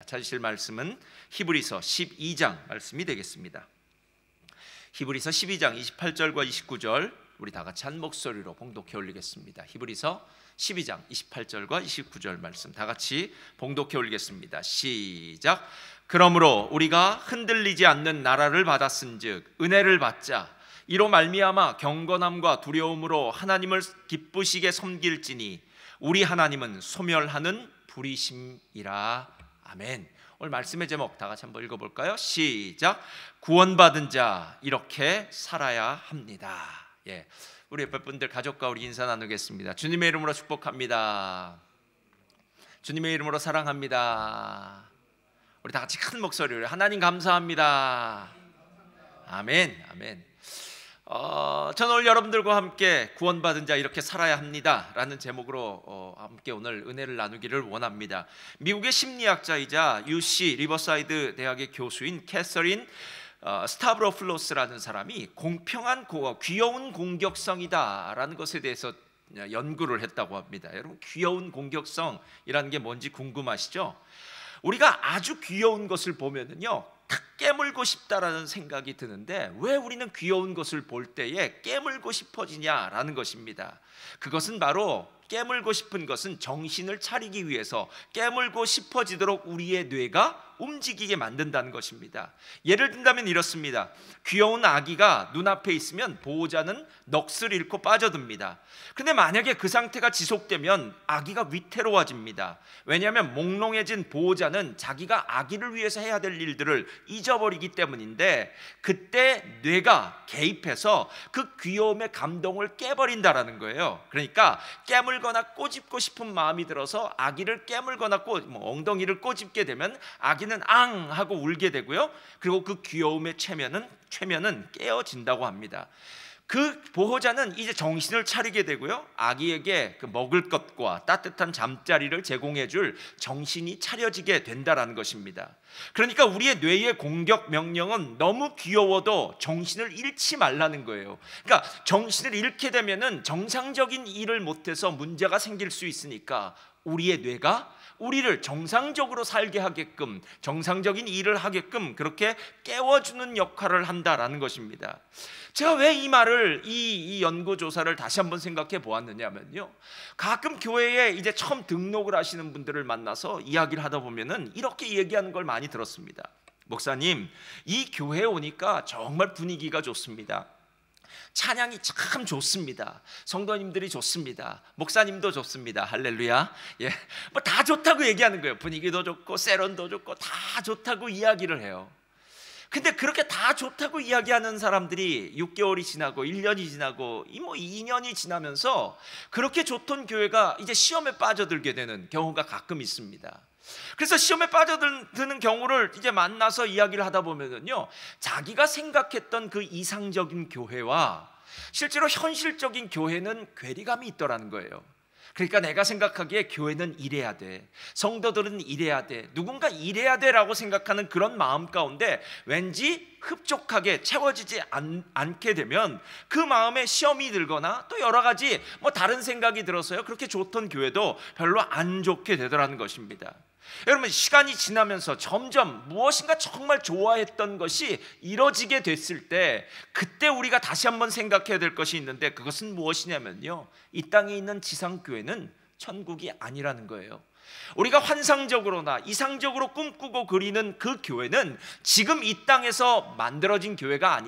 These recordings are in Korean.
찾으실 말씀은 히브리서 12장 말씀이 되겠습니다. 히브리서 12장 28절과 29절 우리 다 같이 한 목소리로 봉독해 올리겠습니다. 히브리서 12장 28절과 29절 말씀 다 같이 봉독해 올리겠습니다. 시작. 그러므로 우리가 흔들리지 않는 나라를 받았은즉 은혜를 받자. 이로 말미암아 경건함과 두려움으로 하나님을 기쁘시게 섬길지니 우리 하나님은 소멸하는 불이심이라. 아멘. 오늘 말씀의 제목 다 같이 한번 읽어볼까요? 시작. 구원받은 자 이렇게 살아야 합니다. 예, 우리 옆에 분들 가족과 우리 인사 나누겠습니다. 주님의 이름으로 축복합니다. 주님의 이름으로 사랑합니다. 우리 다 같이 큰 목소리로 하나님 감사합니다. 아멘. 아멘. 저는 오늘 여러분들과 함께 구원받은 자 이렇게 살아야 합니다 라는 제목으로 함께 오늘 은혜를 나누기를 원합니다. 미국의 심리학자이자 UC 리버사이드 대학의 교수인 캐서린 스타브로플로스라는 사람이 공평한 귀여운 공격성이다 라는 것에 대해서 연구를 했다고 합니다. 여러분, 귀여운 공격성이라는 게 뭔지 궁금하시죠? 우리가 아주 귀여운 것을 보면은요 탁 깨물고 싶다라는 생각이 드는데, 왜 우리는 귀여운 것을 볼 때에 깨물고 싶어지냐라는 것입니다. 그것은 바로 깨물고 싶은 것은 정신을 차리기 위해서 깨물고 싶어지도록 우리의 뇌가 움직이게 만든다는 것입니다. 예를 든다면 이렇습니다. 귀여운 아기가 눈앞에 있으면 보호자는 넋을 잃고 빠져듭니다. 근데 만약에 그 상태가 지속되면 아기가 위태로워집니다. 왜냐하면 몽롱해진 보호자는 자기가 아기를 위해서 해야 될 일들을 잊어버리기 때문인데, 그때 뇌가 개입해서 그 귀여움의 감동을 깨버린다라는 거예요. 그러니까 깨물거나 꼬집고 싶은 마음이 들어서 아기를 깨물거나 엉덩이를 꼬집게 되면 아기는 앙 하고 울게 되고요. 그리고 그 귀여움의 최면은 깨어진다고 합니다. 그 보호자는 이제 정신을 차리게 되고요. 아기에게 그 먹을 것과 따뜻한 잠자리를 제공해줄 정신이 차려지게 된다라는 것입니다. 그러니까 우리의 뇌의 공격 명령은 너무 귀여워도 정신을 잃지 말라는 거예요. 그러니까 정신을 잃게 되면은 정상적인 일을 못해서 문제가 생길 수 있으니까 우리의 뇌가 우리를 정상적으로 살게 하게끔, 정상적인 일을 하게끔 그렇게 깨워주는 역할을 한다라는 것입니다. 제가 왜 이 말을, 이 연구조사를 다시 한번 생각해 보았느냐면요, 가끔 교회에 이제 처음 등록을 하시는 분들을 만나서 이야기를 하다 보면은 이렇게 얘기하는 걸 많이 들었습니다. 목사님, 이 교회에 오니까 정말 분위기가 좋습니다. 찬양이 참 좋습니다. 성도님들이 좋습니다. 목사님도 좋습니다. 할렐루야. 예, 뭐 다 좋다고 얘기하는 거예요. 분위기도 좋고 세련도 좋고 다 좋다고 이야기를 해요. 근데 그렇게 다 좋다고 이야기하는 사람들이 6개월이 지나고 1년이 지나고 2년이 지나면서 그렇게 좋던 교회가 이제 시험에 빠져들게 되는 경우가 가끔 있습니다. 그래서 시험에 빠져드는 경우를 이제 만나서 이야기를 하다 보면은요, 자기가 생각했던 그 이상적인 교회와 실제로 현실적인 교회는 괴리감이 있더라는 거예요. 그러니까 내가 생각하기에 교회는 이래야 돼, 성도들은 이래야 돼, 누군가 이래야 돼라고 생각하는 그런 마음 가운데 왠지 흡족하게 채워지지 않게 되면 그 마음에 시험이 들거나 또 여러 가지 다른 생각이 들어서요, 그렇게 좋던 교회도 별로 안 좋게 되더라는 것입니다. 여러분, 시간이 지나면서 점점 무엇인가 정말 좋아했던 것이 이뤄지게 됐을 때, 그때 우리가 다시 한번 생각해야 될 것이 있는데, 그것은 무엇이냐면요, 이 땅에 있는 지상교회는 천국이 아니라는 거예요. 우리가 환상적으로나 이상적으로 꿈꾸고 그리는 그 교회는 지금 이 땅에서 만들어진 교회가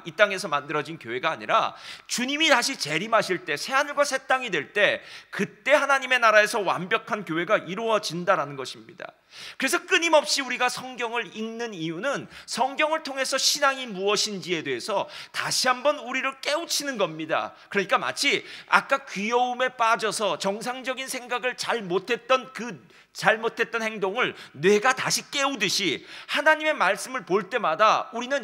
아니라 주님이 다시 재림하실 때, 새하늘과 새 땅이 될 때, 그때 하나님의 나라에서 완벽한 교회가 이루어진다라는 것입니다. 그래서 끊임없이 우리가 성경을 읽는 이유는 성경을 통해서 신앙이 무엇인지에 대해서 다시 한번 우리를 깨우치는 겁니다. 그러니까 마치 아까 귀여움에 빠져서 정상적인 생각을 잘못했던 행동을 뇌가 다시 깨우듯이, 하나님의 말씀을 볼 때마다 우리는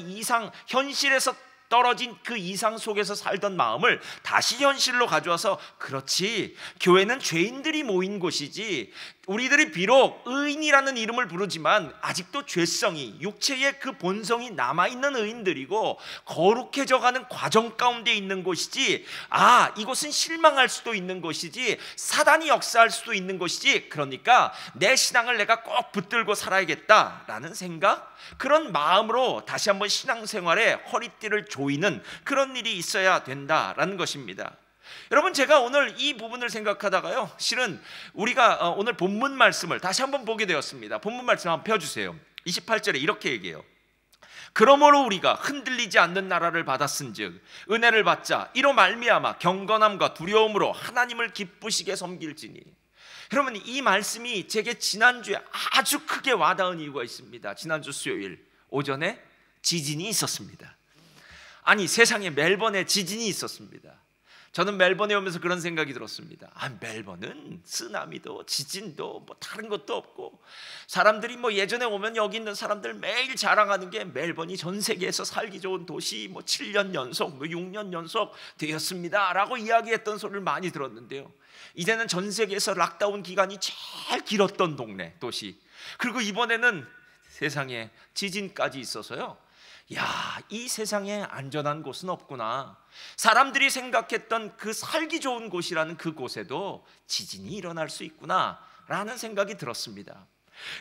현실에서 떨어진 그 이상 속에서 살던 마음을 다시 현실로 가져와서, 그렇지, 교회는 죄인들이 모인 곳이지 우리들이 비록 의인이라는 이름을 부르지만 아직도 죄성이, 육체의 그 본성이 남아있는 의인들이고 거룩해져가는 과정 가운데 있는 곳이지, 이곳은 실망할 수도 있는 곳이지, 사단이 역사할 수도 있는 곳이지, 그러니까 내 신앙을 내가 꼭 붙들고 살아야겠다라는 생각, 그런 마음으로 다시 한번 신앙생활에 허리띠를 조이는 그런 일이 있어야 된다라는 것입니다. 여러분, 제가 오늘 이 부분을 생각하다가요, 실은 우리가 오늘 본문 말씀을 다시 한번 보게 되었습니다. 본문 말씀 한번 펴주세요. 28절에 이렇게 얘기해요. 그러므로 우리가 흔들리지 않는 나라를 받았은즉 은혜를 받자 이로 말미암아 경건함과 두려움으로 하나님을 기쁘시게 섬길지니. 여러분, 이 말씀이 제게 지난주에 아주 크게 와닿은 이유가 있습니다. 지난주 수요일 오전에 지진이 있었습니다. 아니, 세상에 멜번에 지진이 있었습니다. 저는 멜번에 오면서 그런 생각이 들었습니다. 멜번은 쓰나미도 지진도 뭐 다른 것도 없고, 사람들이 뭐 예전에 오면 여기 있는 사람들 매일 자랑하는 게 멜번이 전 세계에서 살기 좋은 도시, 뭐 7년 연속, 뭐 6년 연속 되었습니다 라고 이야기했던 소리를 많이 들었는데요, 이제는 전 세계에서 락다운 기간이 제일 길었던 동네, 도시, 그리고 이번에는 세상에 지진까지 있어서요, 이 세상에 안전한 곳은 없구나. 사람들이 생각했던 그 살기 좋은 곳이라는 그 곳에도 지진이 일어날 수 있구나 라는 생각이 들었습니다.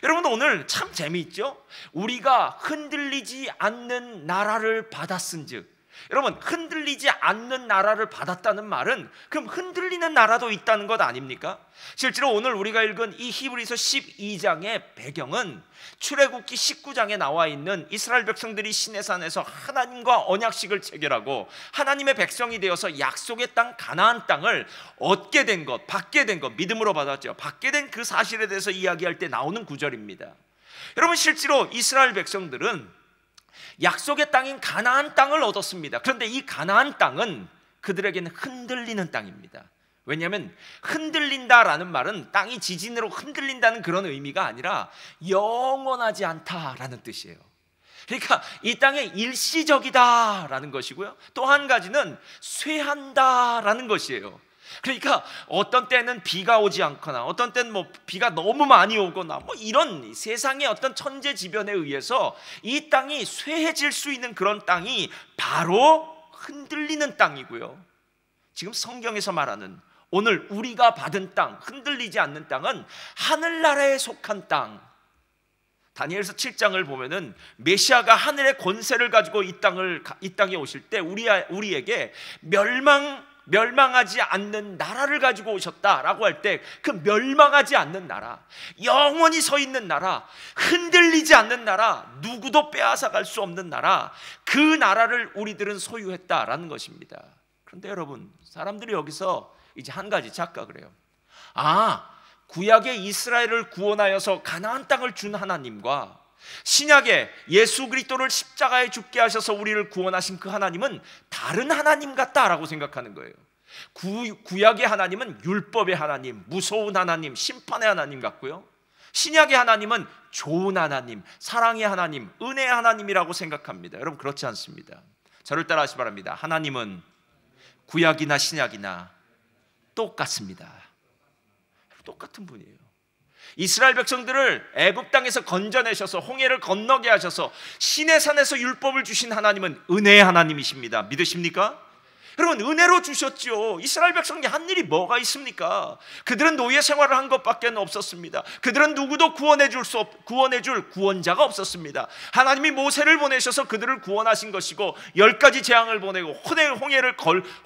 여러분, 오늘 참 재미있죠? 우리가 흔들리지 않는 나라를 받았은즉, 여러분, 흔들리지 않는 나라를 받았다는 말은 그럼 흔들리는 나라도 있다는 것 아닙니까? 실제로 오늘 우리가 읽은 이 히브리서 12장의 배경은 출애굽기 19장에 나와 있는 이스라엘 백성들이 시내산에서 하나님과 언약식을 체결하고 하나님의 백성이 되어서 약속의 땅 가나안 땅을 얻게 된 것, 받게 된 것, 믿음으로 받았죠. 받게 된 그 사실에 대해서 이야기할 때 나오는 구절입니다. 여러분, 실제로 이스라엘 백성들은 약속의 땅인 가나안 땅을 얻었습니다. 그런데 이 가나안 땅은 그들에게는 흔들리는 땅입니다. 왜냐하면 흔들린다라는 말은 땅이 지진으로 흔들린다는 그런 의미가 아니라 영원하지 않다라는 뜻이에요. 그러니까 이 땅이 일시적이다라는 것이고요, 또 한 가지는 쇠한다라는 것이에요. 그러니까 어떤 때는 비가 오지 않거나 어떤 때는 뭐 비가 너무 많이 오거나 뭐 이런 세상의 어떤 천재지변에 의해서 이 땅이 쇠해질 수 있는 그런 땅이 바로 흔들리는 땅이고요, 지금 성경에서 말하는 오늘 우리가 받은 땅, 흔들리지 않는 땅은 하늘나라에 속한 땅. 다니엘서 7장을 보면은 메시아가 하늘의 권세를 가지고 이 땅에 오실 때 우리에게 멸망하지 않는 나라를 가지고 오셨다라고 할 때 그 멸망하지 않는 나라, 영원히 서 있는 나라, 흔들리지 않는 나라, 누구도 빼앗아갈 수 없는 나라, 그 나라를 우리들은 소유했다라는 것입니다. 그런데 여러분, 사람들이 여기서 이제 한 가지 착각을 해요. 구약의 이스라엘을 구원하여서 가나안 땅을 준 하나님과 신약에 예수 그리스도를 십자가에 죽게 하셔서 우리를 구원하신 그 하나님은 다른 하나님 같다라고 생각하는 거예요. 구약의 하나님은 율법의 하나님, 무서운 하나님, 심판의 하나님 같고요, 신약의 하나님은 좋은 하나님, 사랑의 하나님, 은혜의 하나님이라고 생각합니다. 여러분, 그렇지 않습니다. 저를 따라하시기 바랍니다. 하나님은 구약이나 신약이나 똑같습니다. 똑같은 분이에요. 이스라엘 백성들을 애굽 땅에서 건져내셔서 홍해를 건너게 하셔서 시내산에서 율법을 주신 하나님은 은혜의 하나님이십니다. 믿으십니까? 여러분, 은혜로 주셨죠. 이스라엘 백성이 한 일이 뭐가 있습니까? 그들은 노예 생활을 한 것밖에 없었습니다. 그들은 누구도 구원해줄 구원자가 없었습니다. 하나님이 모세를 보내셔서 그들을 구원하신 것이고 10가지 재앙을 보내고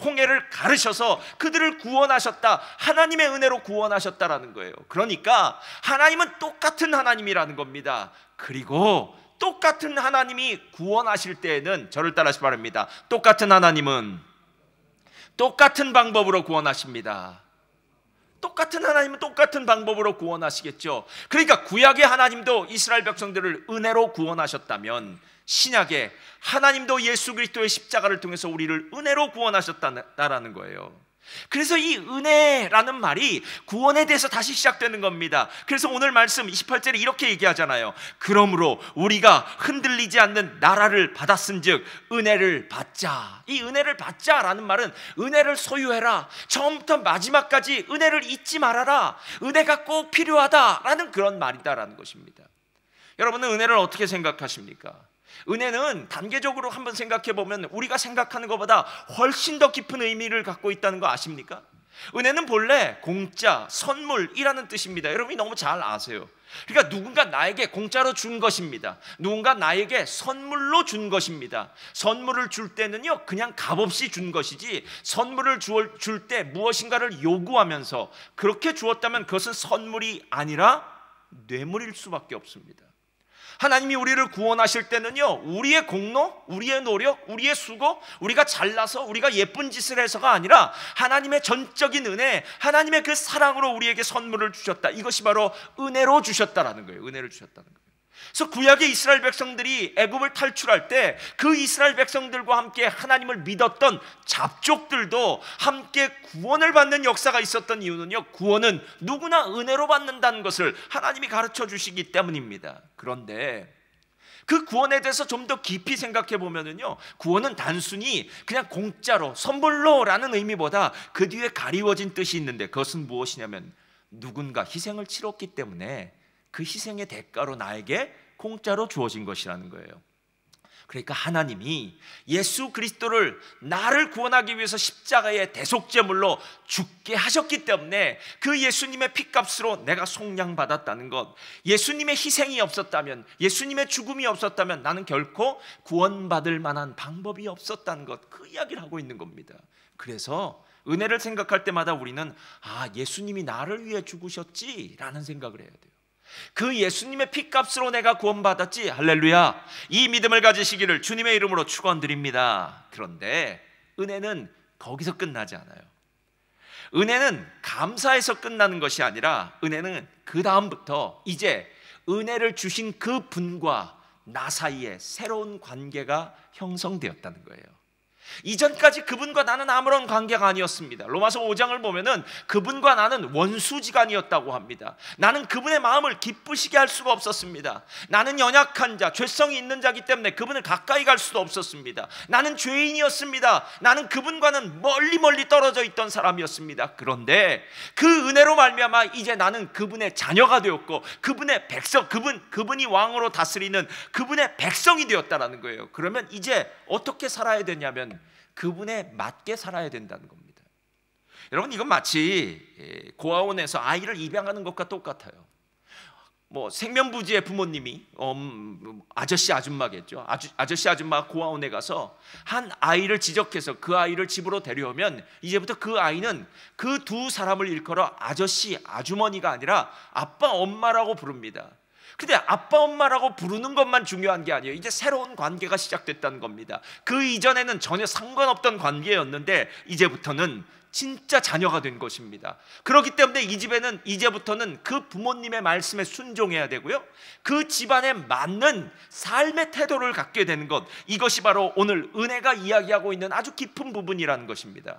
홍해를 가르셔서 그들을 구원하셨다. 하나님의 은혜로 구원하셨다라는 거예요. 그러니까 하나님은 똑같은 하나님이라는 겁니다. 그리고 똑같은 하나님이 구원하실 때에는, 저를 따라하시기 바랍니다, 똑같은 하나님은 똑같은 방법으로 구원하십니다. 똑같은 하나님은 똑같은 방법으로 구원하시겠죠. 그러니까 구약의 하나님도 이스라엘 백성들을 은혜로 구원하셨다면 신약의 하나님도 예수 그리스도의 십자가를 통해서 우리를 은혜로 구원하셨다라는 거예요. 그래서 이 은혜라는 말이 구원에 대해서 다시 시작되는 겁니다. 그래서 오늘 말씀 28절에 이렇게 얘기하잖아요. 그러므로 우리가 흔들리지 않는 나라를 받았은즉 은혜를 받자. 이 은혜를 받자라는 말은 은혜를 소유해라, 처음부터 마지막까지 은혜를 잊지 말아라, 은혜가 꼭 필요하다라는 그런 말이다라는 것입니다. 여러분은 은혜를 어떻게 생각하십니까? 은혜는 단계적으로 한번 생각해 보면 우리가 생각하는 것보다 훨씬 더 깊은 의미를 갖고 있다는 거 아십니까? 은혜는 본래 공짜, 선물이라는 뜻입니다. 여러분이 너무 잘 아세요. 그러니까 누군가 나에게 공짜로 준 것입니다. 누군가 나에게 선물로 준 것입니다. 선물을 줄 때는요, 그냥 값없이 준 것이지, 선물을 줄 때 무엇인가를 요구하면서 그렇게 주었다면 그것은 선물이 아니라 뇌물일 수밖에 없습니다. 하나님이 우리를 구원하실 때는요, 우리의 공로, 우리의 노력, 우리의 수고, 우리가 잘나서 우리가 예쁜 짓을 해서가 아니라 하나님의 전적인 은혜, 하나님의 그 사랑으로 우리에게 선물을 주셨다. 이것이 바로 은혜로 주셨다라는 거예요. 은혜를 주셨다는 거예요. 그래서 구약의 이스라엘 백성들이 애굽을 탈출할 때 그 이스라엘 백성들과 함께 하나님을 믿었던 잡족들도 함께 구원을 받는 역사가 있었던 이유는요, 구원은 누구나 은혜로 받는다는 것을 하나님이 가르쳐 주시기 때문입니다. 그런데 그 구원에 대해서 좀 더 깊이 생각해 보면은요, 구원은 단순히 그냥 공짜로, 선물로라는 의미보다 그 뒤에 가리워진 뜻이 있는데, 그것은 무엇이냐면 누군가 희생을 치렀기 때문에 그 희생의 대가로 나에게 공짜로 주어진 것이라는 거예요. 그러니까 하나님이 예수 그리스도를 나를 구원하기 위해서 십자가의 대속제물로 죽게 하셨기 때문에 그 예수님의 피값으로 내가 속량받았다는 것, 예수님의 희생이 없었다면, 예수님의 죽음이 없었다면 나는 결코 구원받을 만한 방법이 없었다는 것, 그 이야기를 하고 있는 겁니다. 그래서 은혜를 생각할 때마다 우리는 예수님이 나를 위해 죽으셨지라는 생각을 해야 돼요. 그 예수님의 피값으로 내가 구원받았지, 할렐루야, 이 믿음을 가지시기를 주님의 이름으로 축원드립니다. 그런데 은혜는 거기서 끝나지 않아요. 은혜는 감사해서 끝나는 것이 아니라 은혜는 그 다음부터 이제 은혜를 주신 그 분과 나 사이에 새로운 관계가 형성되었다는 거예요. 이전까지 그분과 나는 아무런 관계가 아니었습니다. 로마서 5장을 보면은 그분과 나는 원수지간이었다고 합니다. 나는 그분의 마음을 기쁘시게 할 수가 없었습니다. 나는 연약한 자, 죄성이 있는 자이기 때문에 그분을 가까이 갈 수도 없었습니다. 나는 죄인이었습니다. 나는 그분과는 멀리 떨어져 있던 사람이었습니다. 그런데 그 은혜로 말미암아 이제 나는 그분의 자녀가 되었고 그분의 백성, 그분이 왕으로 다스리는 그분의 백성이 되었다라는 거예요. 그러면 이제 어떻게 살아야 되냐면 그분에 맞게 살아야 된다는 겁니다. 여러분, 이건 마치 고아원에서 아이를 입양하는 것과 똑같아요. 생면부지의 부모님이 아저씨 아줌마겠죠. 아저씨 아줌마가 고아원에 가서 한 아이를 지적해서 그 아이를 집으로 데려오면 이제부터 그 아이는 그 두 사람을 일컬어 아저씨 아주머니가 아니라 아빠 엄마라고 부릅니다. 근데 아빠 엄마라고 부르는 것만 중요한 게 아니에요. 이제 새로운 관계가 시작됐다는 겁니다. 그 이전에는 전혀 상관없던 관계였는데 이제부터는 진짜 자녀가 된 것입니다. 그렇기 때문에 이 집에는 이제부터는 그 부모님의 말씀에 순종해야 되고요, 그 집안에 맞는 삶의 태도를 갖게 되는 것, 이것이 바로 오늘 은혜가 이야기하고 있는 아주 깊은 부분이라는 것입니다.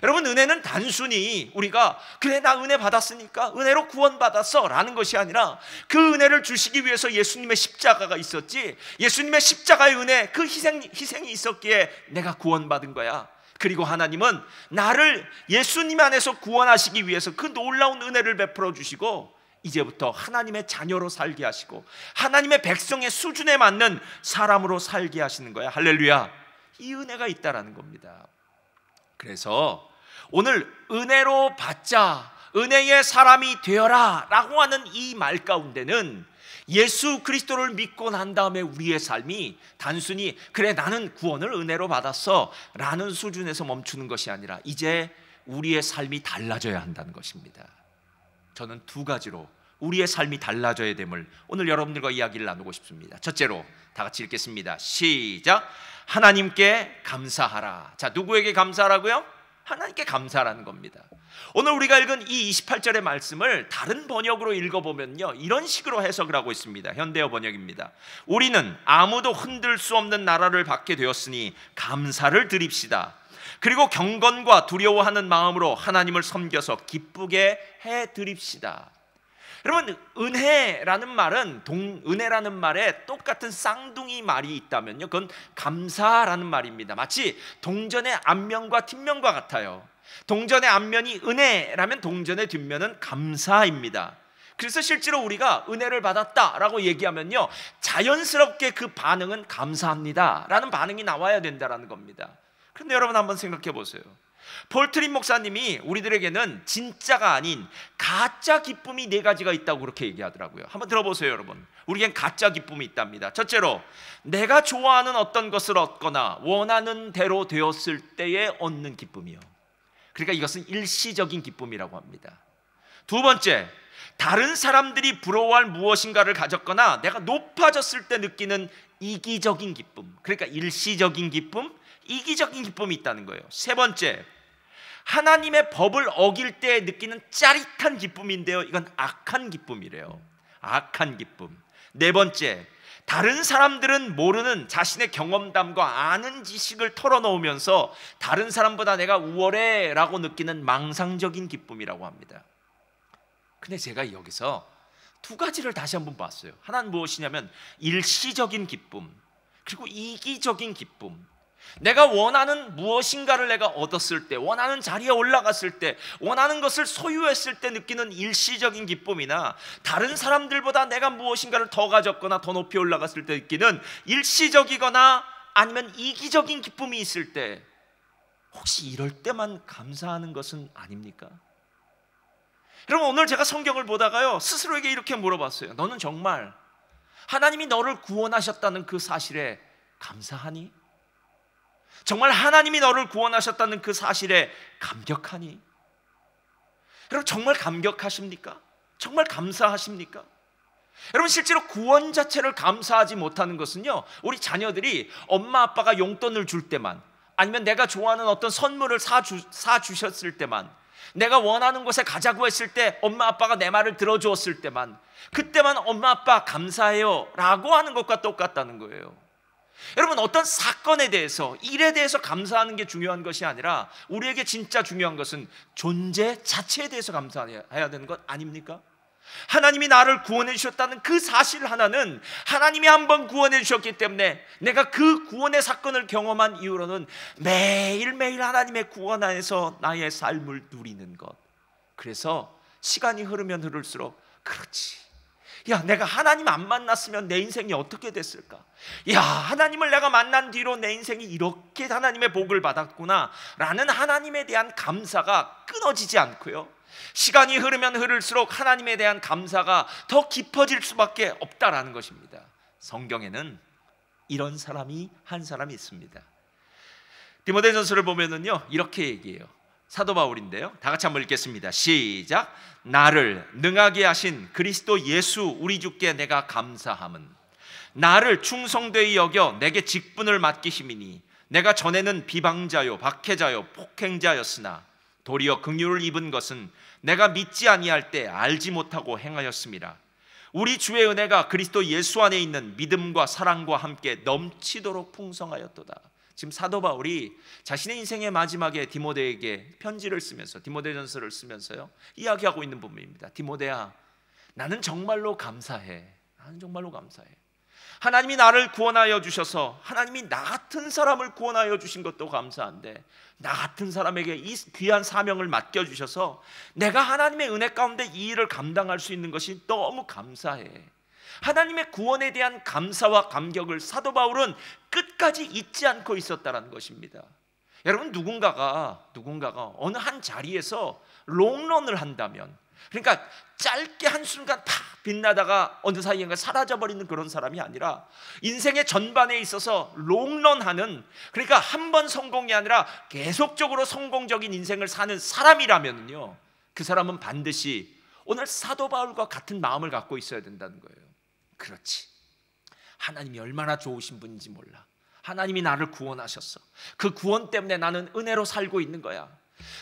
여러분, 은혜는 단순히 우리가 그래 나 은혜 받았으니까 은혜로 구원받았어 라는 것이 아니라 그 은혜를 주시기 위해서 예수님의 십자가가 있었지, 예수님의 십자가의 은혜, 그 희생이 있었기에 내가 구원받은 거야. 그리고 하나님은 나를 예수님 안에서 구원하시기 위해서 그 놀라운 은혜를 베풀어 주시고 이제부터 하나님의 자녀로 살게 하시고 하나님의 백성의 수준에 맞는 사람으로 살게 하시는 거야. 할렐루야. 이 은혜가 있다라는 겁니다. 그래서 오늘 은혜로 받자, 은혜의 사람이 되어라 라고 하는 이 말 가운데는 예수 그리스도를 믿고 난 다음에 우리의 삶이 단순히 그래 나는 구원을 은혜로 받았어 라는 수준에서 멈추는 것이 아니라 이제 우리의 삶이 달라져야 한다는 것입니다. 저는 두 가지로 우리의 삶이 달라져야 됨을 오늘 여러분들과 이야기를 나누고 싶습니다. 첫째로 다 같이 읽겠습니다. 시작. 하나님께 감사하라. 자, 누구에게 감사하라고요? 하나님께 감사하라는 겁니다. 오늘 우리가 읽은 이 28절의 말씀을 다른 번역으로 읽어보면요, 이런 식으로 해석을 하고 있습니다. 현대어 번역입니다. 우리는 아무도 흔들 수 없는 나라를 받게 되었으니 감사를 드립시다. 그리고 경건과 두려워하는 마음으로 하나님을 섬겨서 기쁘게 해드립시다. 여러분, 은혜라는 말에 똑같은 쌍둥이 말이 있다면요, 그건 감사라는 말입니다. 마치 동전의 앞면과 뒷면과 같아요. 동전의 앞면이 은혜라면 동전의 뒷면은 감사입니다. 그래서 실제로 우리가 은혜를 받았다라고 얘기하면요, 자연스럽게 그 반응은 감사합니다 라는 반응이 나와야 된다는 겁니다. 그런데 여러분 한번 생각해 보세요. 폴 트림 목사님이 우리들에게는 진짜가 아닌 가짜 기쁨이 4가지가 있다고 그렇게 얘기하더라고요. 한번 들어보세요. 여러분, 우리에겐 가짜 기쁨이 있답니다. 첫째로, 내가 좋아하는 어떤 것을 얻거나 원하는 대로 되었을 때에 얻는 기쁨이요. 그러니까 이것은 일시적인 기쁨이라고 합니다. 두 번째, 다른 사람들이 부러워할 무엇인가를 가졌거나 내가 높아졌을 때 느끼는 이기적인 기쁨, 그러니까 일시적인 기쁨, 이기적인 기쁨이 있다는 거예요. 세 번째, 하나님의 법을 어길 때 느끼는 짜릿한 기쁨인데요, 이건 악한 기쁨이래요. 악한 기쁨. 네 번째, 다른 사람들은 모르는 자신의 경험담과 아는 지식을 털어놓으면서 다른 사람보다 내가 우월해 라고 느끼는 망상적인 기쁨이라고 합니다. 근데 제가 여기서 2가지를 다시 한번 봤어요. 하나는 무엇이냐면 일시적인 기쁨, 그리고 이기적인 기쁨. 내가 원하는 무엇인가를 내가 얻었을 때, 원하는 자리에 올라갔을 때, 원하는 것을 소유했을 때 느끼는 일시적인 기쁨이나 다른 사람들보다 내가 무엇인가를 더 가졌거나 더 높이 올라갔을 때 느끼는 일시적이거나 아니면 이기적인 기쁨이 있을 때, 혹시 이럴 때만 감사하는 것은 아닙니까? 여러분, 오늘 제가 성경을 보다가요, 스스로에게 이렇게 물어봤어요. 너는 정말 하나님이 너를 구원하셨다는 그 사실에 감사하니? 정말 하나님이 너를 구원하셨다는 그 사실에 감격하니? 여러분, 정말 감격하십니까? 정말 감사하십니까? 여러분, 실제로 구원 자체를 감사하지 못하는 것은요, 우리 자녀들이 엄마 아빠가 용돈을 줄 때만, 아니면 내가 좋아하는 어떤 선물을 사주셨을 때만, 내가 원하는 곳에 가자고 했을 때 엄마 아빠가 내 말을 들어주었을 때만, 그때만 엄마 아빠 감사해요 라고 하는 것과 똑같다는 거예요. 여러분, 어떤 사건에 대해서, 일에 대해서 감사하는 게 중요한 것이 아니라 우리에게 진짜 중요한 것은 존재 자체에 대해서 감사해야 되는 것 아닙니까? 하나님이 나를 구원해 주셨다는 그 사실 하나는, 하나님이 한번 구원해 주셨기 때문에 내가 그 구원의 사건을 경험한 이후로는 매일매일 하나님의 구원 안에서 나의 삶을 누리는 것. 그래서 시간이 흐르면 흐를수록, 그렇지, 야, 내가 하나님 안 만났으면 내 인생이 어떻게 됐을까? 야, 하나님을 내가 만난 뒤로 내 인생이 이렇게 하나님의 복을 받았구나 라는 하나님에 대한 감사가 끊어지지 않고요, 시간이 흐르면 흐를수록 하나님에 대한 감사가 더 깊어질 수밖에 없다라는 것입니다. 성경에는 이런 사람이 한 사람이 있습니다. 디모데전서를 보면은요, 이렇게 얘기해요. 사도 바울인데요, 다 같이 한번 읽겠습니다. 시작. 나를 능하게 하신 그리스도 예수 우리 주께 내가 감사함은 나를 충성되이 여겨 내게 직분을 맡기심이니 내가 전에는 비방자요 박해자요 폭행자였으나 도리어 긍휼을 입은 것은 내가 믿지 아니할 때 알지 못하고 행하였음이라. 우리 주의 은혜가 그리스도 예수 안에 있는 믿음과 사랑과 함께 넘치도록 풍성하였도다. 지금 사도 바울이 자신의 인생의 마지막에 디모데에게 편지를 쓰면서, 디모데전서를 쓰면서요, 이야기하고 있는 부분입니다. 디모데야, 나는 정말로 감사해. 나는 정말로 감사해. 하나님이 나를 구원하여 주셔서 하나님이 나 같은 사람을 구원하여 주신 것도 감사한데, 나 같은 사람에게 이 귀한 사명을 맡겨주셔서 내가 하나님의 은혜 가운데 이 일을 감당할 수 있는 것이 너무 감사해. 하나님의 구원에 대한 감사와 감격을 사도 바울은 끝까지 잊지 않고 있었다는 것입니다. 여러분, 누군가가 어느 한 자리에서 롱런을 한다면, 그러니까 짧게 한순간 탁 빛나다가 어느 사이인가 사라져버리는 그런 사람이 아니라 인생의 전반에 있어서 롱런하는, 그러니까 한 번 성공이 아니라 계속적으로 성공적인 인생을 사는 사람이라면요, 그 사람은 반드시 오늘 사도 바울과 같은 마음을 갖고 있어야 된다는 거예요. 그렇지, 하나님이 얼마나 좋으신 분인지 몰라. 하나님이 나를 구원하셨어. 그 구원 때문에 나는 은혜로 살고 있는 거야.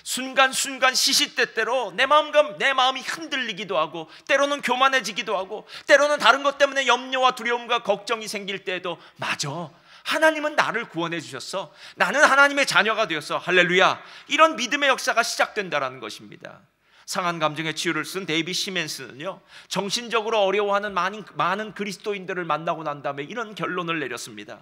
순간순간 시시때때로 내 마음이 흔들리기도 하고, 때로는 교만해지기도 하고, 때로는 다른 것 때문에 염려와 두려움과 걱정이 생길 때에도, 맞아, 하나님은 나를 구원해 주셨어. 나는 하나님의 자녀가 되었어. 할렐루야. 이런 믿음의 역사가 시작된다라는 것입니다. 상한 감정의 치유를 쓴 데이빗 시멘스는요, 정신적으로 어려워하는 많은 그리스도인들을 만나고 난 다음에 이런 결론을 내렸습니다.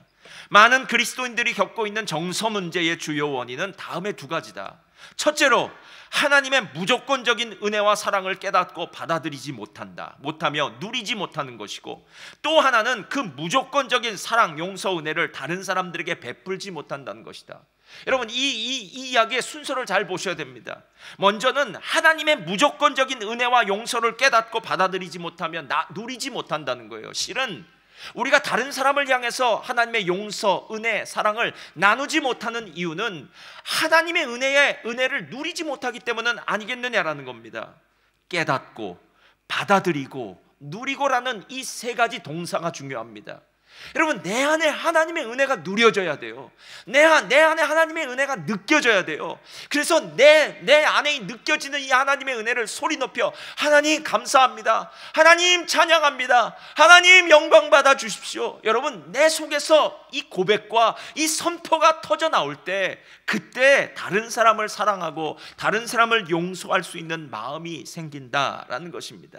많은 그리스도인들이 겪고 있는 정서 문제의 주요 원인은 다음의 두 가지다. 첫째로, 하나님의 무조건적인 은혜와 사랑을 깨닫고 받아들이지 못하며 누리지 못하는 것이고, 또 하나는 그 무조건적인 사랑, 용서, 은혜를 다른 사람들에게 베풀지 못한다는 것이다. 여러분, 이 이야기의 순서를 잘 보셔야 됩니다. 먼저는 하나님의 무조건적인 은혜와 용서를 깨닫고 받아들이지 못하면 누리지 못한다는 거예요. 실은 우리가 다른 사람을 향해서 하나님의 용서, 은혜, 사랑을 나누지 못하는 이유는 하나님의 은혜를 누리지 못하기 때문은 아니겠느냐라는 겁니다. 깨닫고 받아들이고 누리고라는 이 세 가지 동사가 중요합니다. 여러분, 내 안에 하나님의 은혜가 누려져야 돼요. 내 안에 하나님의 은혜가 느껴져야 돼요. 그래서 내 안에 느껴지는 이 하나님의 은혜를 소리 높여 하나님 감사합니다, 하나님 찬양합니다, 하나님 영광 받아 주십시오. 여러분, 내 속에서 이 고백과 이 선포가 터져 나올 때, 그때 다른 사람을 사랑하고 다른 사람을 용서할 수 있는 마음이 생긴다라는 것입니다.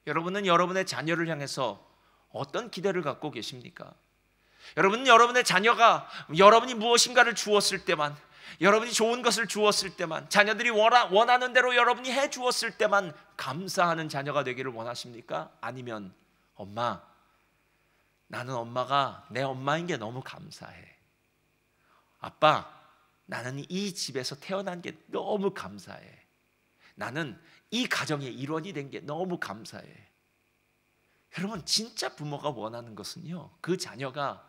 여러분은 여러분의 자녀를 향해서 어떤 기대를 갖고 계십니까? 여러분은 여러분의 자녀가 여러분이 무엇인가를 주었을 때만, 여러분이 좋은 것을 주었을 때만, 자녀들이 원하는 대로 여러분이 해 주었을 때만 감사하는 자녀가 되기를 원하십니까? 아니면 엄마, 나는 엄마가 내 엄마인 게 너무 감사해. 아빠, 나는 이 집에서 태어난 게 너무 감사해. 나는 이 가정의 일원이 된 게 너무 감사해. 여러분, 진짜 부모가 원하는 것은요, 그 자녀가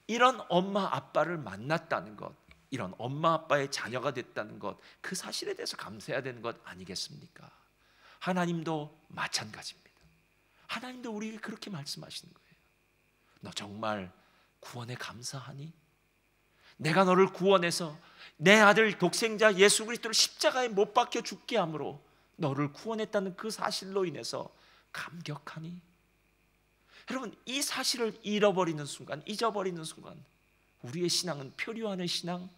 이런 엄마 아빠를 만났다는 것, 이런 엄마 아빠의 자녀가 됐다는 것, 그 사실에 대해서 감사해야 되는 것 아니겠습니까? 하나님도 마찬가지입니다. 하나님도 우리에게 그렇게 말씀하시는 거예요. 너 정말 구원에 감사하니? 내가 너를 구원해서 내 아들 독생자 예수 그리스도를 십자가에 못 박혀 죽게 함으로 너를 구원했다는 그 사실로 인해서 감격하니? 여러분, 이 사실을 잊어버리는 순간 우리의 신앙은 표류하는 신앙,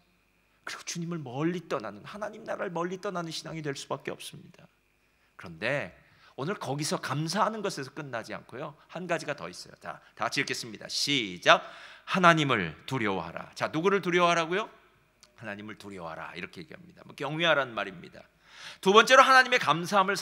그리고 주님을 멀리 떠나는, 하나님 나라를 멀리 떠나는 신앙이 될 수밖에 없습니다. 그런데 오늘 거기서 감사하는 것에서 끝나지 않고요, 한 가지가 더 있어요. 다 같이 읽겠습니다. 시작. 하나님을 두려워하라. 자, 누구를 두려워하라고요? 하나님을 두려워하라, 이렇게 얘기합니다. 경외하라는 말입니다. 두 번째로, 하나님의 감사함을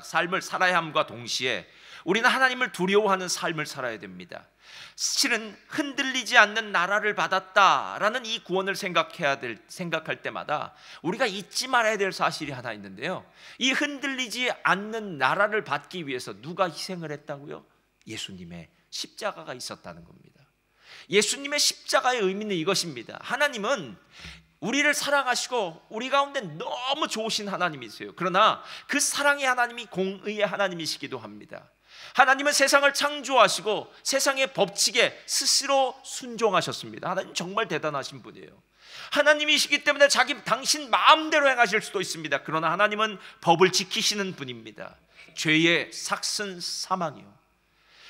삶을 살아야 함과 동시에 우리는 하나님을 두려워하는 삶을 살아야 됩니다. 실은 흔들리지 않는 나라를 받았다라는 이 구원을 생각할 때마다 우리가 잊지 말아야 될 사실이 하나 있는데요, 이 흔들리지 않는 나라를 받기 위해서 누가 희생을 했다고요? 예수님의 십자가가 있었다는 겁니다. 예수님의 십자가의 의미는 이것입니다. 하나님은 우리를 사랑하시고 우리 가운데 너무 좋으신 하나님이세요. 그러나 그 사랑의 하나님이 공의의 하나님이시기도 합니다. 하나님은 세상을 창조하시고 세상의 법칙에 스스로 순종하셨습니다. 하나님 정말 대단하신 분이에요. 하나님이시기 때문에 당신 마음대로 행하실 수도 있습니다. 그러나 하나님은 법을 지키시는 분입니다. 죄의 삭은 사망이요.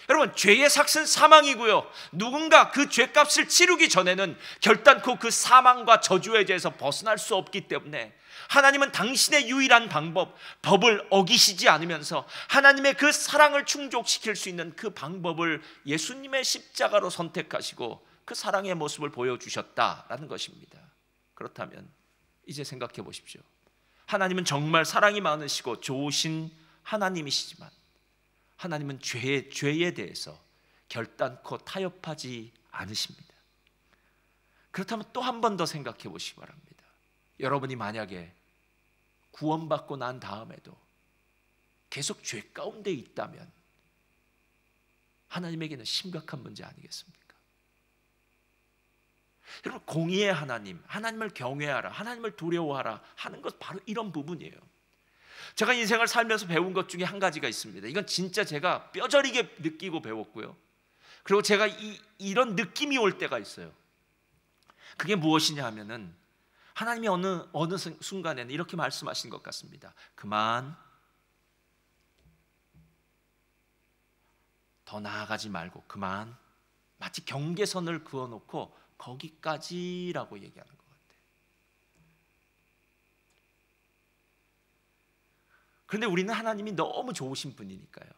여러분, 죄의 삭은 사망이고요, 누군가 그 죄값을 치르기 전에는 결단코 그 사망과 저주의 죄에서 벗어날 수 없기 때문에 하나님은 당신의 유일한 방법, 법을 어기시지 않으면서 하나님의 그 사랑을 충족시킬 수 있는 그 방법을 예수님의 십자가로 선택하시고 그 사랑의 모습을 보여주셨다라는 것입니다. 그렇다면 이제 생각해 보십시오. 하나님은 정말 사랑이 많으시고 좋으신 하나님이시지만 하나님은 죄에 대해서 결단코 타협하지 않으십니다. 그렇다면 또 한 번 더 생각해 보시기 바랍니다. 여러분이 만약에 구원받고 난 다음에도 계속 죄 가운데 있다면 하나님에게는 심각한 문제 아니겠습니까? 여러분, 공의의 하나님, 하나님을 경외하라, 하나님을 두려워하라 하는 것, 바로 이런 부분이에요. 제가 인생을 살면서 배운 것 중에 한 가지가 있습니다. 이건 진짜 제가 뼈저리게 느끼고 배웠고요, 그리고 제가 이런 느낌이 올 때가 있어요. 그게 무엇이냐 하면은 하나님이 어느 순간에는 이렇게 말씀하신 것 같습니다. 그만, 더 나아가지 말고 그만, 마치 경계선을 그어놓고 거기까지라고 얘기하는 것 같아요. 그런데 우리는 하나님이 너무 좋으신 분이니까요.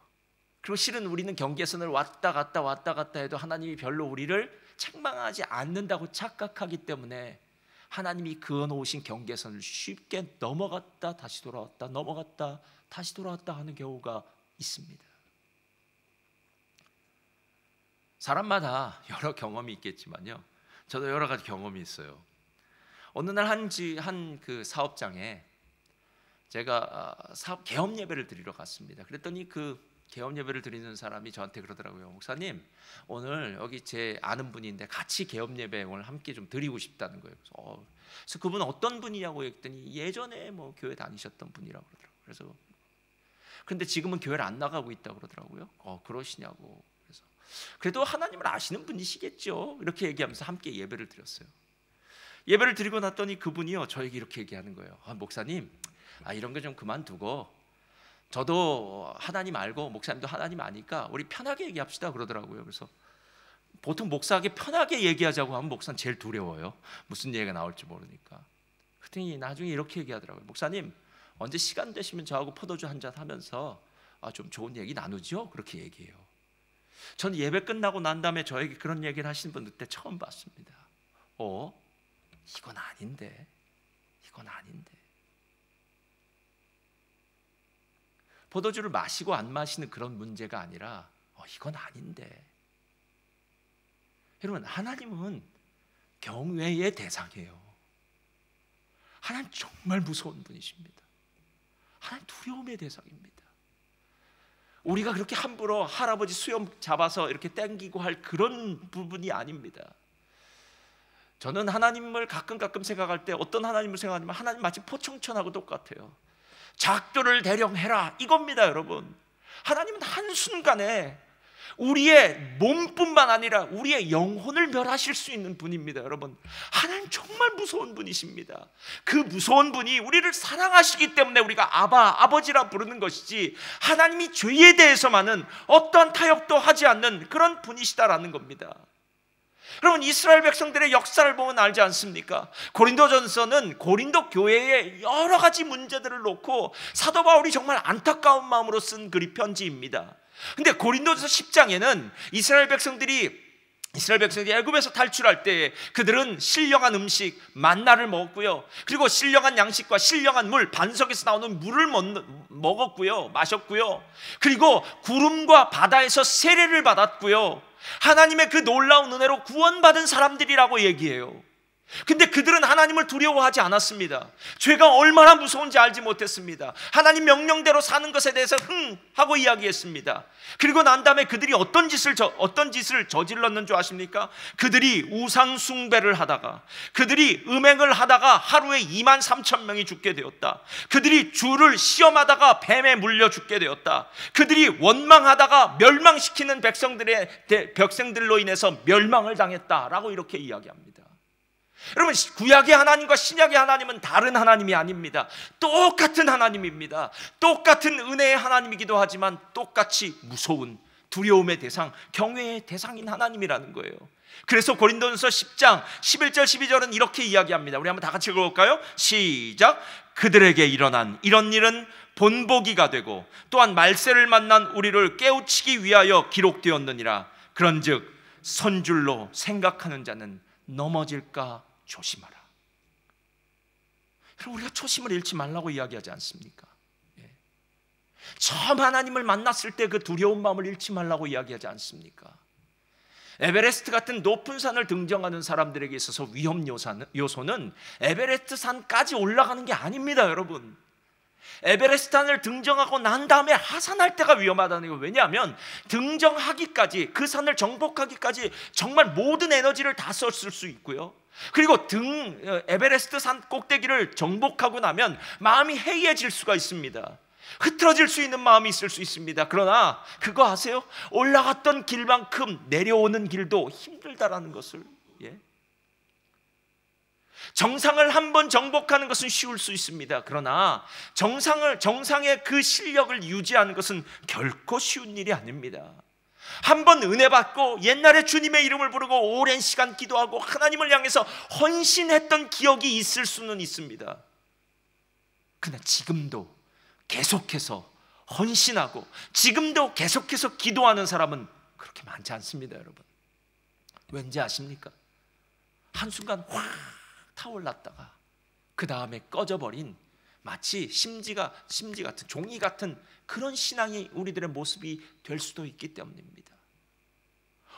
그리고 실은 우리는 경계선을 왔다 갔다 해도 하나님이 별로 우리를 책망하지 않는다고 착각하기 때문에 하나님이 그어놓으신 경계선을 쉽게 넘어갔다 다시 돌아왔다, 넘어갔다 다시 돌아왔다 하는 경우가 있습니다. 사람마다 여러 경험이 있겠지만요, 저도 여러 가지 경험이 있어요. 어느 날 한 그 사업장에 제가 사업 개업 예배를 드리러 갔습니다. 그랬더니 그 개업 예배를 드리는 사람이 저한테 그러더라고요. 목사님, 오늘 여기 제 아는 분인데 같이 개업 예배 오늘 함께 좀 드리고 싶다는 거예요. 그래서 그분은 어떤 분이냐고 했더니 예전에 뭐 교회 다니셨던 분이라고 그러더라고요. 그래서 근데 지금은 교회를 안 나가고 있다고 그러더라고요. 그러시냐고. 그래서 그래도 하나님을 아시는 분이시겠죠. 이렇게 얘기하면서 함께 예배를 드렸어요. 예배를 드리고 났더니 그분이요, 저에게 이렇게 얘기하는 거예요. 목사님, 이런 거 좀 그만두고 저도 하나님 알고 목사님도 하나님 아니까 우리 편하게 얘기합시다 그러더라고요. 그래서 보통 목사에게 편하게 얘기하자고 하면 목사는 제일 두려워요. 무슨 얘기가 나올지 모르니까. 그랬더니 나중에 이렇게 얘기하더라고요. 목사님, 언제 시간 되시면 저하고 포도주 한잔 하면서 좀 좋은 얘기 나누죠? 그렇게 얘기해요. 전 예배 끝나고 난 다음에 저에게 그런 얘기를 하시는 분 그때 처음 봤습니다. 이건 아닌데. 포도주를 마시고 안 마시는 그런 문제가 아니라 이건 아닌데. 여러분, 하나님은 경외의 대상이에요. 하나님 정말 무서운 분이십니다. 하나님 두려움의 대상입니다. 우리가 그렇게 함부로 할아버지 수염 잡아서 이렇게 땡기고 할 그런 부분이 아닙니다. 저는 하나님을 가끔 생각할 때 어떤 하나님을 생각하냐면 하나님 마치 포청천하고 똑같아요. 작교를 대령해라 이겁니다. 여러분, 하나님은 한순간에 우리의 몸뿐만 아니라 우리의 영혼을 멸하실 수 있는 분입니다. 여러분, 하나님 정말 무서운 분이십니다. 그 무서운 분이 우리를 사랑하시기 때문에 우리가 아버지라 부르는 것이지, 하나님이 죄에 대해서만은 어떠한 타협도 하지 않는 그런 분이시다라는 겁니다. 여러분, 이스라엘 백성들의 역사를 보면 알지 않습니까? 고린도전서는 고린도 교회의 여러 가지 문제들을 놓고 사도 바울이 정말 안타까운 마음으로 쓴 글이 편지입니다. 근데 고린도전서 10장에는 이스라엘 백성들이 애굽에서 탈출할 때 그들은 신령한 음식 만나를 먹었고요, 그리고 신령한 양식과 신령한 물, 반석에서 나오는 물을 먹었고요, 마셨고요, 그리고 구름과 바다에서 세례를 받았고요, 하나님의 그 놀라운 은혜로 구원받은 사람들이라고 얘기해요. 근데 그들은 하나님을 두려워하지 않았습니다. 죄가 얼마나 무서운지 알지 못했습니다. 하나님 명령대로 사는 것에 대해서 하고 이야기했습니다. 그리고 난 다음에 그들이 어떤 짓을 저질렀는 줄 아십니까? 그들이 우상 숭배를 하다가, 그들이 음행을 하다가 하루에 23,000명이 죽게 되었다. 그들이 주를 시험하다가 뱀에 물려 죽게 되었다. 그들이 원망하다가 멸망시키는 백성들로 인해서 멸망을 당했다라고 이렇게 이야기합니다. 여러분, 구약의 하나님과 신약의 하나님은 다른 하나님이 아닙니다. 똑같은 하나님입니다. 똑같은 은혜의 하나님이기도 하지만 똑같이 무서운 두려움의 대상, 경외의 대상인 하나님이라는 거예요. 그래서 고린도전서 10장 11절 12절은 이렇게 이야기합니다. 우리 한번 다 같이 읽어볼까요? 시작. 그들에게 일어난 이런 일은 본보기가 되고 또한 말세를 만난 우리를 깨우치기 위하여 기록되었느니라. 그런즉 선줄로 생각하는 자는 넘어질까 조심하라. 여러분, 우리가 초심을 잃지 말라고 이야기하지 않습니까? 처음 하나님을 만났을 때 그 두려운 마음을 잃지 말라고 이야기하지 않습니까? 에베레스트 같은 높은 산을 등정하는 사람들에게 있어서 위험 요소는 에베레스트 산까지 올라가는 게 아닙니다. 여러분, 에베레스트 산을 등정하고 난 다음에 하산할 때가 위험하다는 거예요. 왜냐하면 등정하기까지, 그 산을 정복하기까지 정말 모든 에너지를 다 썼을 수 있고요, 그리고 에베레스트 산 꼭대기를 정복하고 나면 마음이 해이해질 수가 있습니다. 흐트러질 수 있는 마음이 있을 수 있습니다. 그러나 그거 아세요? 올라갔던 길만큼 내려오는 길도 힘들다라는 것을. 정상을 한번 정복하는 것은 쉬울 수 있습니다. 그러나 정상의 그 실력을 유지하는 것은 결코 쉬운 일이 아닙니다. 한번 은혜 받고 옛날에 주님의 이름을 부르고 오랜 시간 기도하고 하나님을 향해서 헌신했던 기억이 있을 수는 있습니다. 그러나 지금도 계속해서 헌신하고 지금도 계속해서 기도하는 사람은 그렇게 많지 않습니다, 여러분. 왠지 아십니까? 한순간 확 타올랐다가 그 다음에 꺼져버린, 마치 심지 같은, 종이 같은 그런 신앙이 우리들의 모습이 될 수도 있기 때문입니다.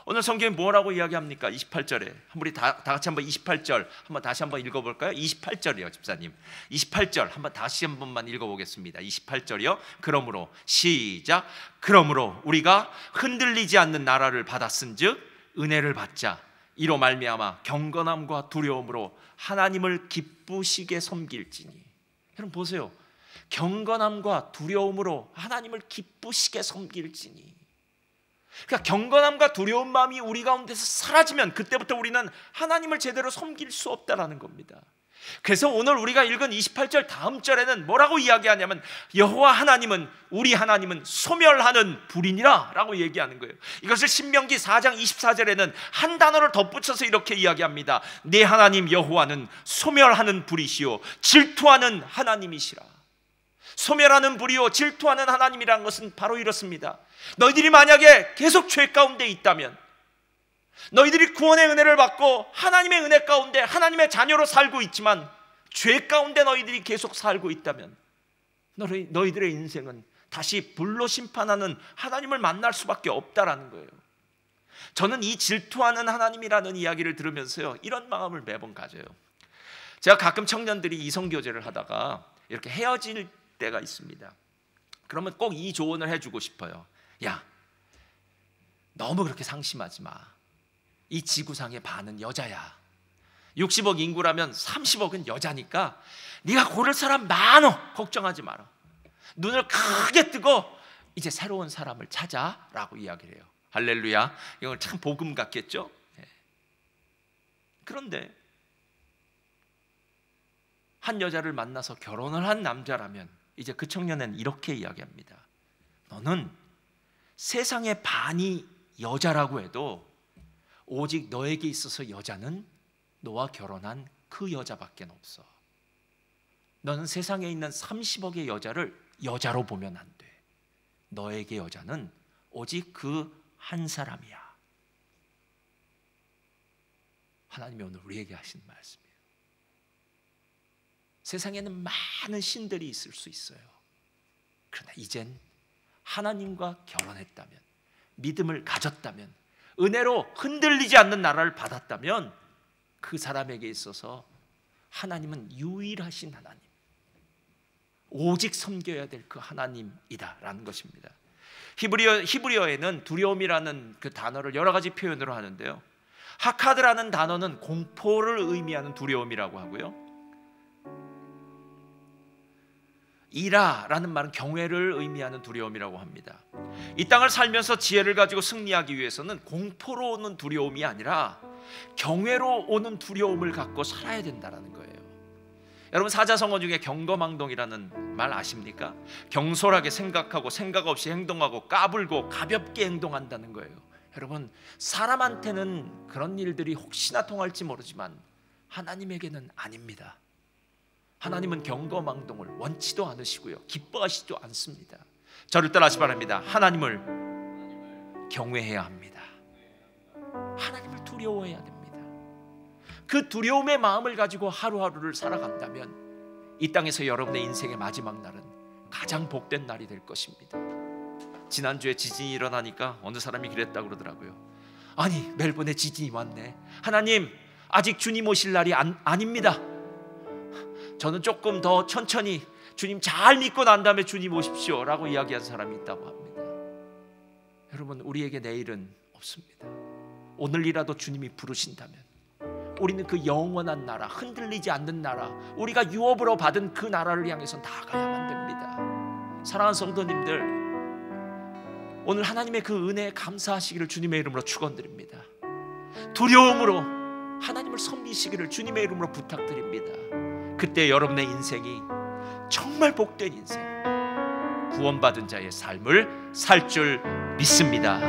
오늘 성경이 뭐라고 이야기합니까? 28절에 우리 다 같이 한번 28절 한번 다시 한번 읽어볼까요? 28절이요, 집사님. 28절 한번 다시 한 번만 읽어보겠습니다. 28절이요. 그러므로 시작. 그러므로 우리가 흔들리지 않는 나라를 받았은즉 은혜를 받자. 이로 말미암아 경건함과 두려움으로 하나님을 기쁘시게 섬길지니. 여러분 보세요. 경건함과 두려움으로 하나님을 기쁘시게 섬길지니. 그러니까 경건함과 두려운 마음이 우리 가운데서 사라지면 그때부터 우리는 하나님을 제대로 섬길 수 없다라는 겁니다. 그래서 오늘 우리가 읽은 28절 다음 절에는 뭐라고 이야기하냐면 여호와 하나님은, 우리 하나님은 소멸하는 불이니라 라고 얘기하는 거예요. 이것을 신명기 4장 24절에는 한 단어를 덧붙여서 이렇게 이야기합니다. 내 하나님 여호와는 소멸하는 불이시요 질투하는 하나님이시라. 소멸하는 불이요 질투하는 하나님이라는 것은 바로 이렇습니다. 너희들이 만약에 계속 죄 가운데 있다면, 너희들이 구원의 은혜를 받고 하나님의 은혜 가운데 하나님의 자녀로 살고 있지만 죄 가운데 너희들이 계속 살고 있다면 너희들의 인생은 다시 불로 심판하는 하나님을 만날 수밖에 없다라는 거예요. 저는 이 질투하는 하나님이라는 이야기를 들으면서요, 이런 마음을 매번 가져요. 제가 가끔 청년들이 이성교제를 하다가 이렇게 헤어질 때가 있습니다. 그러면 꼭 이 조언을 해주고 싶어요. 야, 너무 그렇게 상심하지 마. 이 지구상의 반은 여자야. 60억 인구라면 30억은 여자니까 네가 고를 사람 많어. 걱정하지 마라. 눈을 크게 뜨고 이제 새로운 사람을 찾아라고 이야기를 해요. 할렐루야. 이건 참 복음 같겠죠? 그런데 한 여자를 만나서 결혼을 한 남자라면 이제 그 청년은 이렇게 이야기합니다. 너는 세상의 반이 여자라고 해도 오직 너에게 있어서 여자는 너와 결혼한 그 여자밖에 없어. 너는 세상에 있는 30억의 여자를 여자로 보면 안 돼. 너에게 여자는 오직 그 한 사람이야. 하나님이 오늘 우리에게 하신 말씀이에요. 세상에는 많은 신들이 있을 수 있어요. 그러나 이젠 하나님과 결혼했다면, 믿음을 가졌다면, 은혜로 흔들리지 않는 나라를 받았다면 그 사람에게 있어서 하나님은 유일하신 하나님, 오직 섬겨야 될 그 하나님이다라는 것입니다. 히브리어에는 두려움이라는 그 단어를 여러 가지 표현으로 하는데요, 하카드라는 단어는 공포를 의미하는 두려움이라고 하고요, 이라라는 말은 경외를 의미하는 두려움이라고 합니다. 이 땅을 살면서 지혜를 가지고 승리하기 위해서는 공포로 오는 두려움이 아니라 경외로 오는 두려움을 갖고 살아야 된다는 거예요. 여러분, 사자성어 중에 경거망동이라는 말 아십니까? 경솔하게 생각하고 생각 없이 행동하고 까불고 가볍게 행동한다는 거예요. 여러분, 사람한테는 그런 일들이 혹시나 통할지 모르지만 하나님에게는 아닙니다. 하나님은 경거망동을 원치도 않으시고요, 기뻐하시지도 않습니다. 저를 따라하시 바랍니다. 하나님을 경외해야 합니다. 하나님을 두려워해야 됩니다. 그 두려움의 마음을 가지고 하루하루를 살아간다면 이 땅에서 여러분의 인생의 마지막 날은 가장 복된 날이 될 것입니다. 지난주에 지진이 일어나니까 어느 사람이 그랬다고 그러더라고요. 아니, 멜번에 지진이 왔네. 하나님, 아직 주님 오실 날이 아닙니다. 저는 조금 더 천천히 주님 잘 믿고 난 다음에 주님 오십시오 라고 이야기한 사람이 있다고 합니다. 여러분, 우리에게 내일은 없습니다. 오늘이라도 주님이 부르신다면 우리는 그 영원한 나라, 흔들리지 않는 나라, 우리가 유업으로 받은 그 나라를 향해서 나아가야만 됩니다. 사랑하는 성도님들, 오늘 하나님의 그 은혜에 감사하시기를 주님의 이름으로 축원드립니다. 두려움으로 하나님을 섬기시기를 주님의 이름으로 부탁드립니다. 그때 여러분의 인생이 정말 복된 인생, 구원받은 자의 삶을 살 줄 믿습니다.